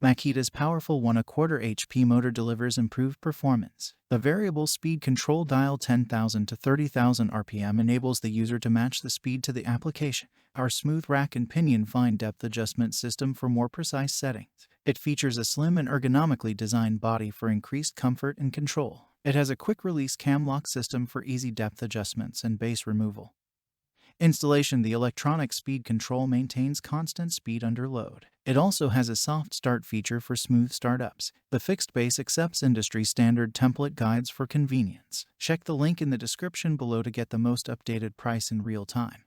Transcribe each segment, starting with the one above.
Makita's powerful 1/4 HP motor delivers improved performance. The variable speed control dial 10,000 to 30,000 RPM enables the user to match the speed to the application. Our smooth rack-and-pinion fine depth adjustment system for more precise settings. It features a slim and ergonomically designed body for increased comfort and control. It has a quick-release cam lock system for easy depth adjustments and base removal. Installation: the electronic speed control maintains constant speed under load. It also has a soft start feature for smooth startups. The fixed base accepts industry standard template guides for convenience. Check the link in the description below to get the most updated price in real time.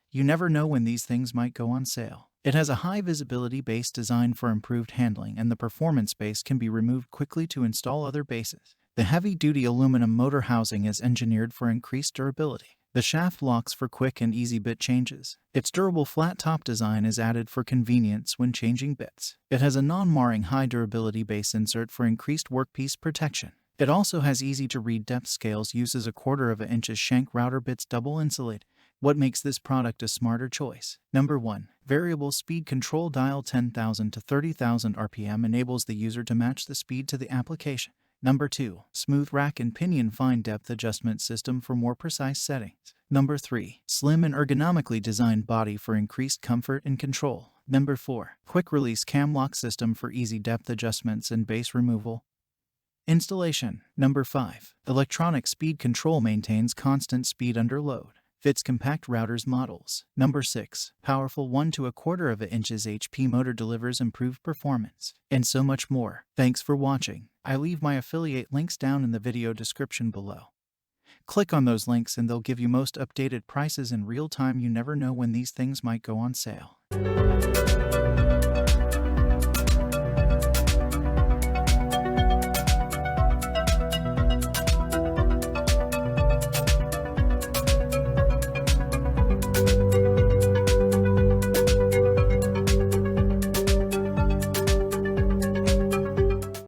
You never know when these things might go on sale. It has a high visibility base designed for improved handling, and the performance base can be removed quickly to install other bases. The heavy-duty aluminum motor housing is engineered for increased durability. The shaft locks for quick and easy bit changes. Its durable flat-top design is added for convenience when changing bits. It has a non-marring high-durability base insert for increased workpiece protection. It also has easy-to-read depth scales, uses 1/4 inch shank router bits, double insulated. What makes this product a smarter choice? Number 1. Variable speed control dial 10,000 to 30,000 RPM enables the user to match the speed to the application. Number 2. Smooth rack-and-pinion fine depth adjustment system for more precise settings. Number 3. Slim and ergonomically designed body for increased comfort and control. Number 4. Quick-release cam lock system for easy depth adjustments and base removal. Installation. Number 5. Electronic speed control maintains constant speed under load. Fits compact routers models. Number 6. Powerful 1 to 1/4 inch HP motor delivers improved performance. And so much more. Thanks for watching. I leave my affiliate links down in the video description below. Click on those links and they'll give you most updated prices in real time. You never know when these things might go on sale.